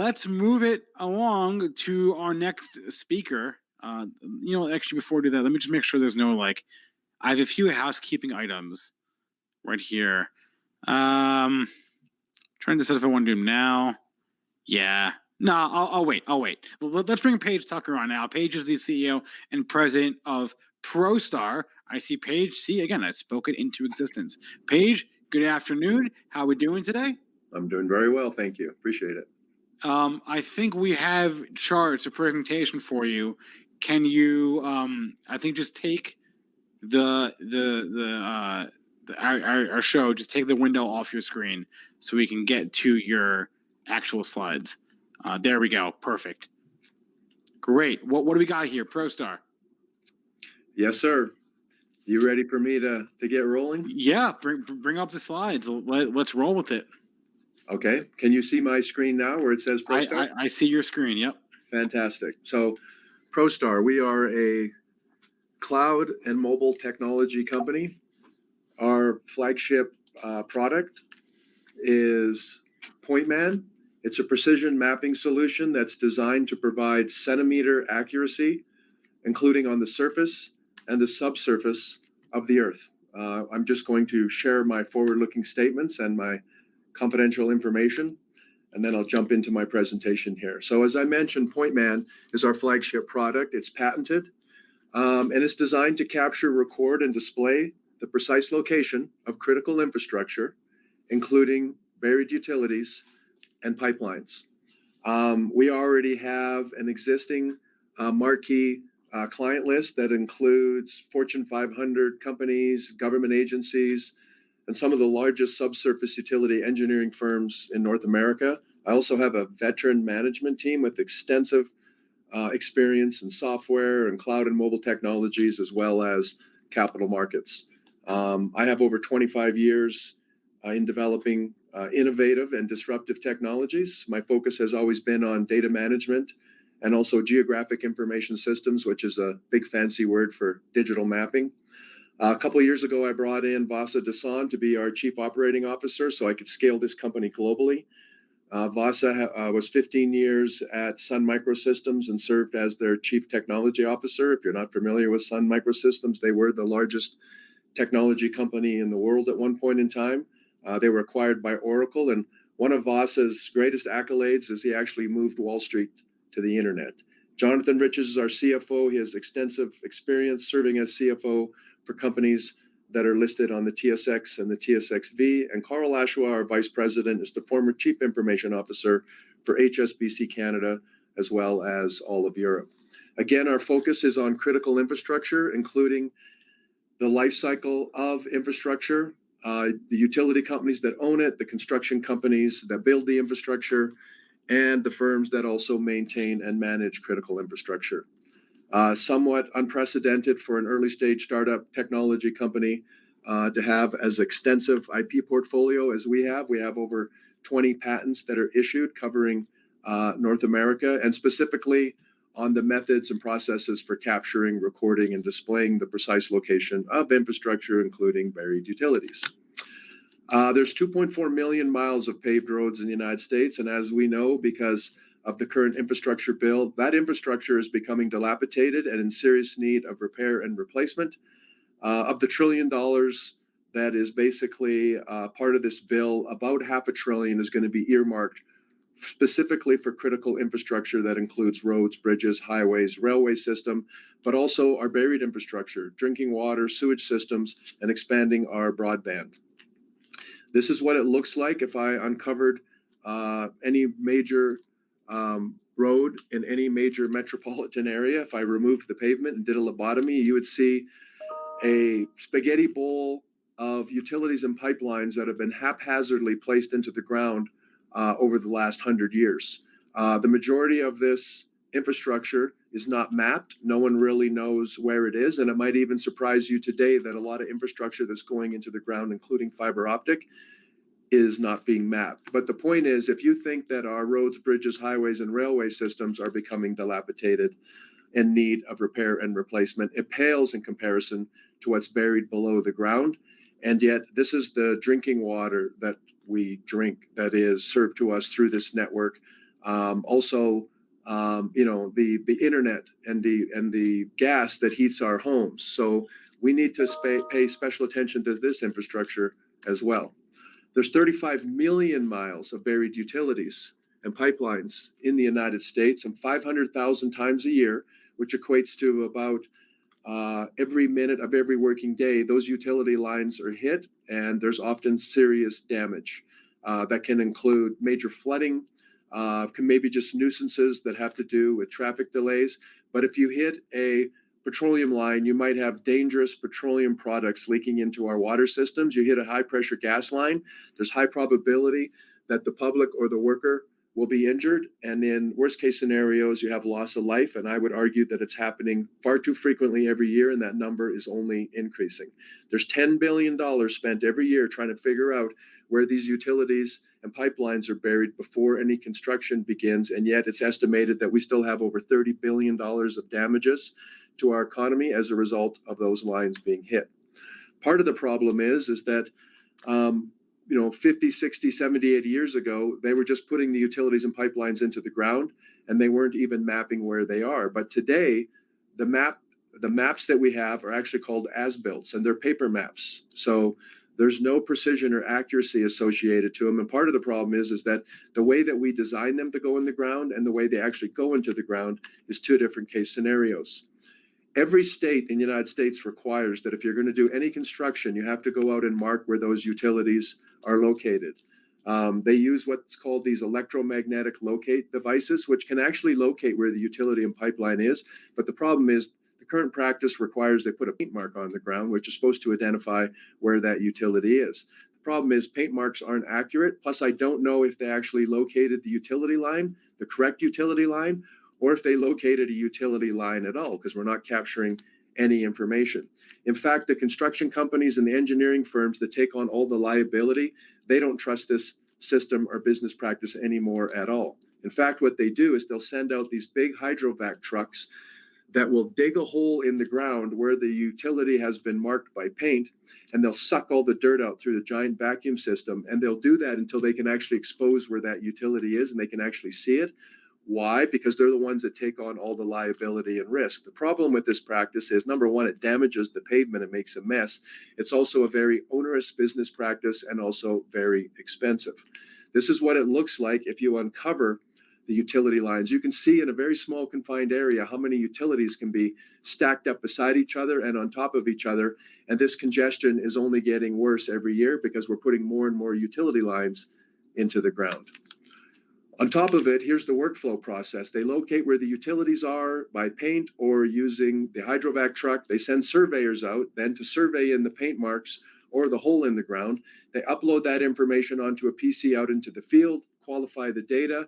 let's move it along to our next speaker. Actually, before we do that, let me just make sure there's no I have a few housekeeping items right here. Trying to decide if I want to do them now. Yeah. No, I'll wait. Let's bring Paige Tucker on now. Paige is the CEO and president of ProStar. I see Paige. See, again, I spoke it into existence. Paige, good afternoon. How are we doing today? I'm doing very well, thank you. Appreciate it. I think we have charts, a presentation for you. Can you, I think, just take our show, just take the window off your screen so we can get to your actual slides. There we go. Perfect. Great. What do we got here? ProStar. Yes, sir. You ready for me to get rolling? Yeah. Bring up the slides. Let's roll with it. Okay. Can you see my screen now where it says ProStar? I see your screen. Yep. Fantastic. So ProStar, we are a cloud and mobile technology company. Our flagship product is PointMan. It's a precision mapping solution that's designed to provide centimeter accuracy, including on the surface and the subsurface of the Earth. I'm just going to share my forward-looking statements and my confidential information, and then I'll jump into my presentation here. So as I mentioned, PointMan is our flagship product. It's patented, and it's designed to capture, record, and display the precise location of critical infrastructure, including buried utilities and pipelines. We already have an existing marquee client list that includes Fortune 500 companies, government agencies, and some of the largest subsurface utility engineering firms in North America. I also have a veteran management team with extensive experience in software and cloud and mobile technologies, as well as capital markets. I have over 25 years in developing innovative and disruptive technologies. My focus has always been on data management and also geographic information systems, which is a big fancy word for digital mapping. A couple of years ago, I brought in Vasa Dasan to be our Chief Operating Officer so I could scale this company globally. Vasa was 15 years at Sun Microsystems and served as their Chief Technology Officer. If you're not familiar with Sun Microsystems, they were the largest technology company in the world at one point in time. They were acquired by Oracle, and one of Vasa's greatest accolades is he actually moved Wall Street to the internet. Jonathan Riches is our CFO. He has extensive experience serving as CFO for companies that are listed on the TSX and the TSXV. And Carl Ashua, our Vice President, is the former Chief Information Officer for HSBC Canada, as well as all of Europe. Again, our focus is on critical infrastructure, including the life cycle of infrastructure, the utility companies that own it, the construction companies that build the infrastructure, and the firms that also maintain and manage critical infrastructure. Somewhat unprecedented for an early stage startup technology company to have as extensive IP portfolio as we have. We have over 20 patents that are issued covering North America, and specifically on the methods and processes for capturing, recording, and displaying the precise location of infrastructure, including buried utilities. There's 2.4 million miles of paved roads in the United States, and as we know, because of the current infrastructure bill, that infrastructure is becoming dilapidated and in serious need of repair and replacement. Of the $1 trillion that is basically part of this bill, about $500 billion is going to be earmarked specifically for critical infrastructure that includes roads, bridges, highways, railway system, but also our buried infrastructure, drinking water, sewage systems, and expanding our broadband. This is what it looks like if I uncovered any major road in any major metropolitan area. If I removed the pavement and did a lobotomy, you would see a spaghetti bowl of utilities and pipelines that have been haphazardly placed into the ground over the last 100 years. The majority of this infrastructure is not mapped. No one really knows where it is, and it might even surprise you today that a lot of infrastructure that's going into the ground, including fiber optic, is not being mapped. But the point is, if you think that our roads, bridges, highways, and railway systems are becoming dilapidated in need of repair and replacement, it pales in comparison to what's buried below the ground. And yet this is the drinking water that we drink that is served to us through this network. Also, the internet and the gas that heats our homes. So we need to pay special attention to this infrastructure as well. There's 35 million miles of buried utilities and pipelines in the United States, and 500,000 times a year, which equates to about every minute of every working day, those utility lines are hit, and there's often serious damage. That can include major flooding, maybe just nuisances that have to do with traffic delays. But if you hit a petroleum line, you might have dangerous petroleum products leaking into our water systems. You hit a high pressure gas line, there's high probability that the public or the worker will be injured. And in worst case scenarios, you have loss of life. And I would argue that it's happening far too frequently every year, and that number is only increasing. There's $10 billion spent every year trying to figure out where these utilities and pipelines are buried before any construction begins. And yet it's estimated that we still have over $30 billion of damages to our economy as a result of those lines being hit. Part of the problem is that 50, 60, 70, 80 years ago, they were just putting the utilities and pipelines into the ground, and they weren't even mapping where they are. But today, the maps that we have are actually called as-builts, and they're paper maps. So there's no precision or accuracy associated to them. And part of the problem is that the way that we design them to go in the ground and the way they actually go into the ground is two different case scenarios. Every state in the United States requires that if you're going to do any construction, you have to go out and mark where those utilities are located. They use what's called these electromagnetic locate devices, which can actually locate where the utility and pipeline is. But the problem is the current practice requires they put a paint mark on the ground, which is supposed to identify where that utility is. The problem is paint marks aren't accurate. Plus, I don't know if they actually located the utility line, the correct utility line, or if they located a utility line at all, because we're not capturing any information. In fact, the construction companies and the engineering firms that take on all the liability, they don't trust this system or business practice anymore at all. In fact, what they do is they'll send out these big hydrovac trucks that will dig a hole in the ground where the utility has been marked by paint, and they'll suck all the dirt out through the giant vacuum system, and they'll do that until they can actually expose where that utility is and they can actually see it. Why? Because they're the ones that take on all the liability and risk. The problem with this practice is, number one, it damages the pavement and makes a mess. It's also a very onerous business practice and also very expensive. This is what it looks like if you uncover the utility lines. You can see in a very small confined area how many utilities can be stacked up beside each other and on top of each other. And this congestion is only getting worse every year because we're putting more and more utility lines into the ground. On top of it, here's the workflow process. They locate where the utilities are by paint or using the hydrovac truck. They send surveyors out then to survey in the paint marks or the hole in the ground. They upload that information onto a PC out into the field, qualify the data.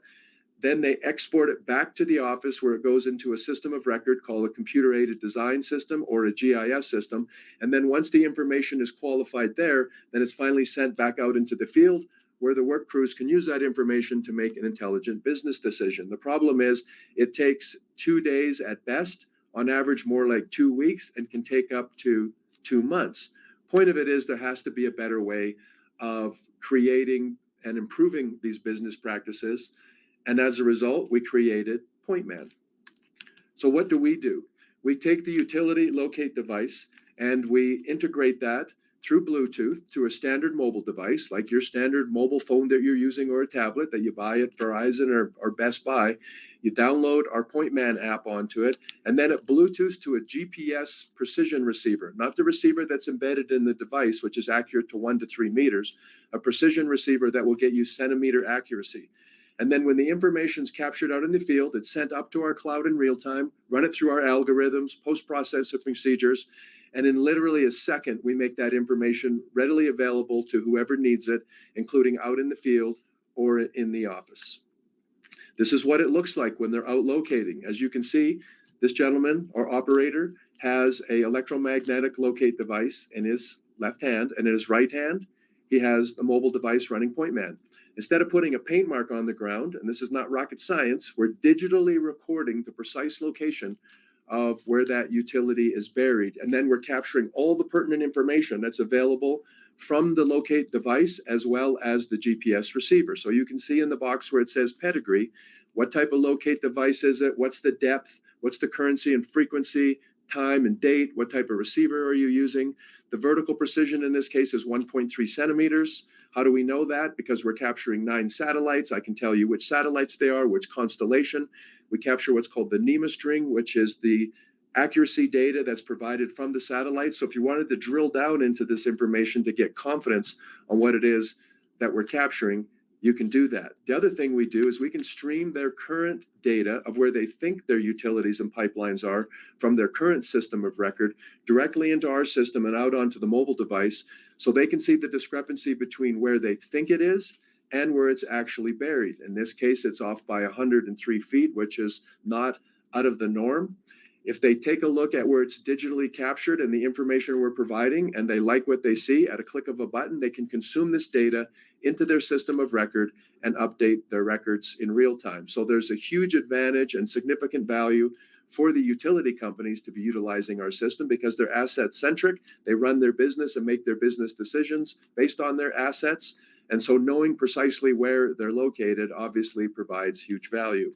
Then they export it back to the office where it goes into a system of record called a computer-aided design system or a GIS system. And then once the information is qualified there, then it's finally sent back out into the field where the work crews can use that information to make an intelligent business decision. The problem is it takes 2 days at best, on average more like 2 weeks, and can take up to 2 months. Point of it is there has to be a better way of creating and improving these business practices. And as a result, we created PointMan. So what do? We take the utility locate device and we integrate that through Bluetooth to a standard mobile device, like your standard mobile phone that you're using or a tablet that you buy at Verizon or Best Buy. You download our PointMan app onto it, and then it Bluetooths to a GPS precision receiver, not the receiver that's embedded in the device, which is accurate to 1 to 3 meters, a precision receiver that will get you centimeter accuracy. And then when the information is captured out in the field, it's sent up to our cloud in real time, run it through our algorithms, post-processor procedures, and in literally a second, we make that information readily available to whoever needs it, including out in the field or in the office. This is what it looks like when they're out locating. As you can see, this gentleman, our operator, has an electromagnetic locate device in his left hand, and in his right hand, he has the mobile device running PointMan. Instead of putting a paint mark on the ground, and this is not rocket science, we're digitally recording the precise location of where that utility is buried. And then we're capturing all the pertinent information that's available from the locate device as well as the GPS receiver. So you can see in the box where it says pedigree, What type of locate device is it? What's the depth? What's the currency and frequency, time and date? What type of receiver are you using? The vertical precision in this case is 1.3 centimeters. How do we know that? Because we're capturing 9 satellites. I can tell you which satellites they are, which constellation. We capture what's called the NEMA string, which is the accuracy data that's provided from the satellite. So if you wanted to drill down into this information to get confidence on what it is that we're capturing, you can do that. The other thing we do is we can stream their current data of where they think their utilities and pipelines are from their current system of record directly into our system and out onto the mobile device, so they can see the discrepancy between where they think it is and where it's actually buried. In this case, it's off by 103 feet, which is not out of the norm. If they take a look at where it's digitally captured and the information we're providing, and they like what they see, at a click of a button, they can consume this data into their system of record and update their records in real time. So there's a huge advantage and significant value for the utility companies to be utilizing our system because they're asset centric. They run their business and make their business decisions based on their assets. And so knowing precisely where they're located obviously provides huge value.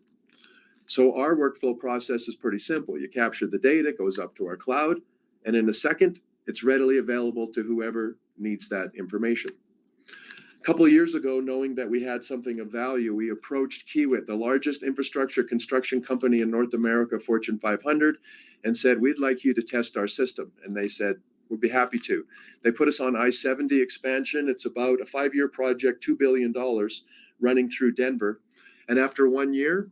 So our workflow process is pretty simple. You capture the data, it goes up to our cloud, and in a second, it's readily available to whoever needs that information. A couple of years ago, knowing that we had something of value, we approached Kiewit, the largest infrastructure construction company in North America, Fortune 500, and said, we'd like you to test our system. And they said, we'd be happy to. They put us on I-70 expansion. It's about a 5-year project, $2 billion, running through Denver. And after 1 year,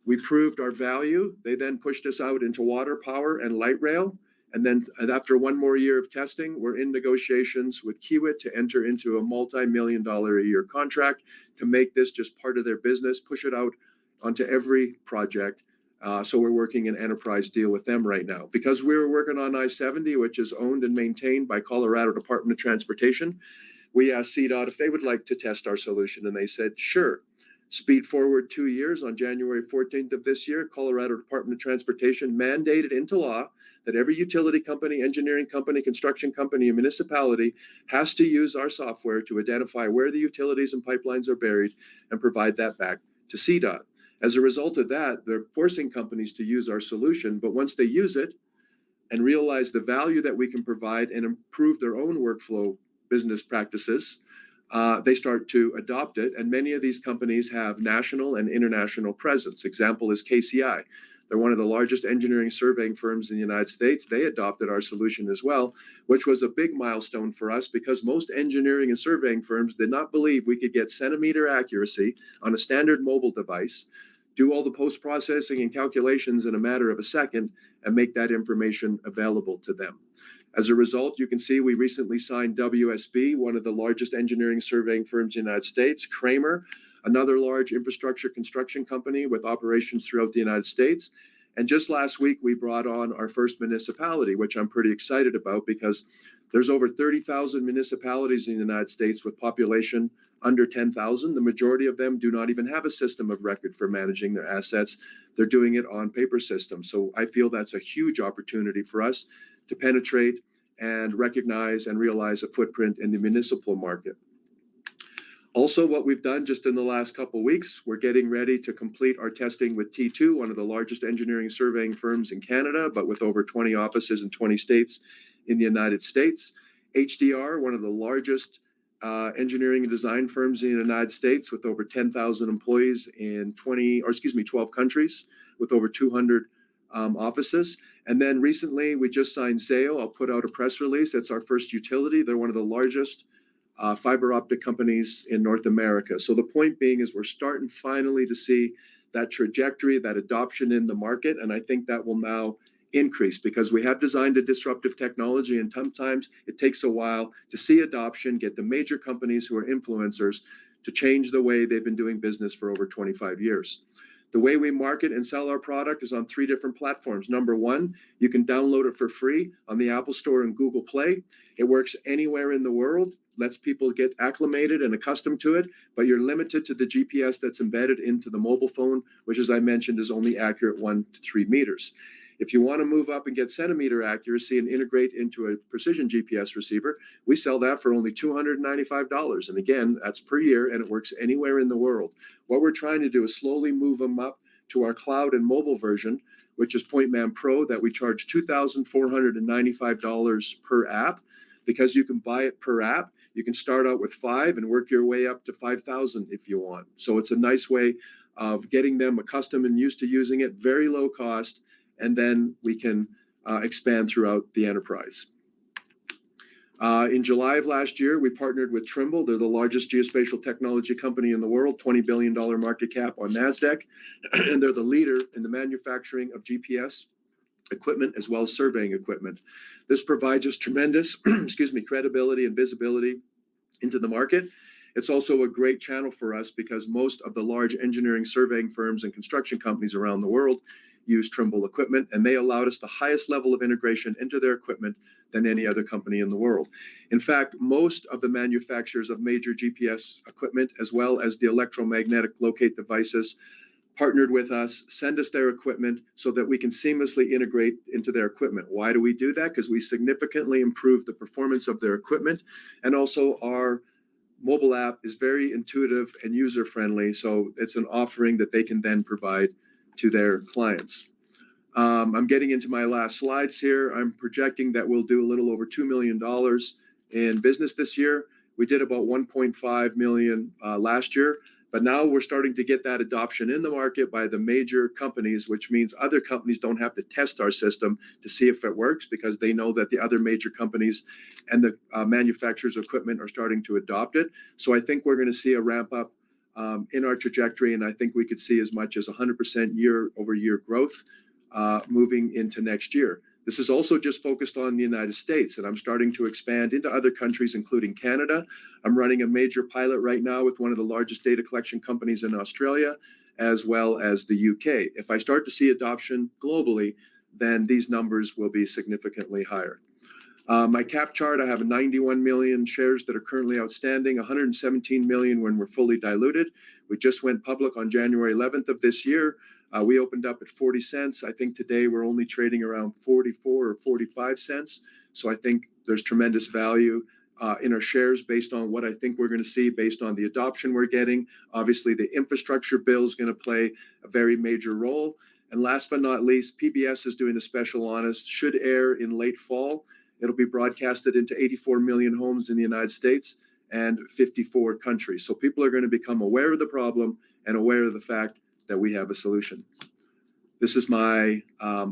we proved our value. They then pushed us out into water power and light rail. And then after 1 more year of testing, we're in negotiations with Kiewit to enter into a multi-million-dollar a year contract to make this just part of their business, push it out onto every project. So we're working an enterprise deal with them right now. Because we were working on I-70, which is owned and maintained by Colorado Department of Transportation, we asked CDOT if they would like to test our solution, and they said, sure. Speed forward 2 years, on January 14th of this year, Colorado Department of Transportation mandated into law that every utility company, engineering company, construction company, and municipality has to use our software to identify where the utilities and pipelines are buried and provide that back to CDOT. As a result of that, they're forcing companies to use our solution, but once they use it and realize the value that we can provide and improve their own workflow business practices, they start to adopt it. And many of these companies have national and international presence. Example is KCI. They're one of the largest engineering surveying firms in the United States. They adopted our solution as well, which was a big milestone for us because most engineering and surveying firms did not believe we could get centimeter accuracy on a standard mobile device, do all the post-processing and calculations in a matter of a second, and make that information available to them. As a result, you can see we recently signed WSB, one of the largest engineering surveying firms in the United States, Kramer, another large infrastructure construction company with operations throughout the United States. And just last week, we brought on our first municipality, which I'm pretty excited about because there's over 30,000 municipalities in the United States with population under 10,000. The majority of them do not even have a system of record for managing their assets. They're doing it on paper systems. So I feel that's a huge opportunity for us to penetrate and recognize and realize a footprint in the municipal market. Also, what we've done just in the last couple of weeks, we're getting ready to complete our testing with T2, one of the largest engineering surveying firms in Canada, but with over 20 offices in 20 states in the United States. HDR, one of the largest engineering and design firms in the United States with over 10,000 employees in 12 countries with over 200 offices. And then recently we just signed Zayo. I'll put out a press release. That's our first utility. They're one of the largest fiber optic companies in North America. So the point being is we're starting finally to see that trajectory, that adoption in the market. And I think that will now increase because we have designed a disruptive technology and sometimes it takes a while to see adoption, get the major companies who are influencers to change the way they've been doing business for over 25 years. The way we market and sell our product is on 3 different platforms. Number 1, you can download it for free on the Apple Store and Google Play. It works anywhere in the world, lets people get acclimated and accustomed to it, but you're limited to the GPS that's embedded into the mobile phone, which, as I mentioned, is only accurate 1 to 3 meters. If you want to move up and get centimeter accuracy and integrate into a precision GPS receiver, we sell that for only $295. And again, that's per year, and it works anywhere in the world. What we're trying to do is slowly move them up to our cloud and mobile version, which is PointMan Pro, that we charge $2,495 per app. Because you can buy it per app, you can start out with 5 and work your way up to 5,000 if you want. So it's a nice way of getting them accustomed and used to using it, very low cost, and then we can expand throughout the enterprise. In July of last year, we partnered with Trimble. They're the largest geospatial technology company in the world, $20 billion market cap on NASDAQ, and they're the leader in the manufacturing of GPS equipment as well as surveying equipment. This provides us tremendous, credibility and visibility into the market. It's also a great channel for us because most of the large engineering surveying firms and construction companies around the world use Trimble equipment, and they allowed us the highest level of integration into their equipment than any other company in the world. In fact, most of the manufacturers of major GPS equipment, as well as the electromagnetic locate devices, partnered with us, send us their equipment so that we can seamlessly integrate into their equipment. Why do we do that? Because we significantly improve the performance of their equipment, and also our mobile app is very intuitive and user-friendly, so it's an offering that they can then provide to their clients. I'm getting into my last slides here. I'm projecting that we'll do a little over $2 million in business this year. We did about 1.5 million last year. But now we're starting to get that adoption in the market by the major companies, which means other companies don't have to test our system to see if it works because they know that the other major companies and the manufacturers of equipment are starting to adopt it. So I think we're going to see a ramp up in our trajectory, and I think we could see as much as 100% year-over-year growth moving into next year. This is also just focused on the United States, and I'm starting to expand into other countries, including Canada. I'm running a major pilot right now with one of the largest data collection companies in Australia, as well as the UK. If I start to see adoption globally, then these numbers will be significantly higher. My cap chart, I have 91 million shares that are currently outstanding, 117 million when we're fully diluted. We just went public on January 11th of this year. We opened up at 40 cents. I think today we're only trading around 44 or 45 cents. So I think there's tremendous value in our shares based on what I think we're going to see, based on the adoption we're getting. Obviously, the infrastructure bill is going to play a very major role. And last but not least, PBS is doing a special on us. Should air in late fall. It'll be broadcasted into 84 million homes in the United States and 54 countries. So people are going to become aware of the problem and aware of the fact that we have a solution. This is my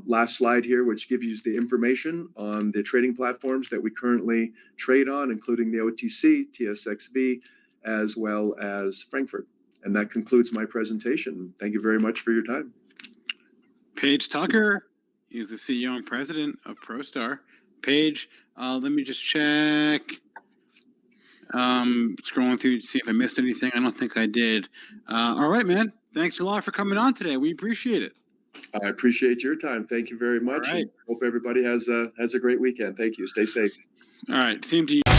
last slide here, which gives you the information on the trading platforms that we currently trade on, including the OTC, TSXV, as well as Frankfurt. And that concludes my presentation. Thank you very much for your time. Paige Tucker is the CEO and president of ProStar. Paige, let me just check. Scrolling through to see if I missed anything. I don't think I did. All right, man. Thanks a lot for coming on today. We appreciate it. I appreciate your time. Thank you very much. All right. Hope everybody has a great weekend. Thank you. Stay safe. All right. Same to you.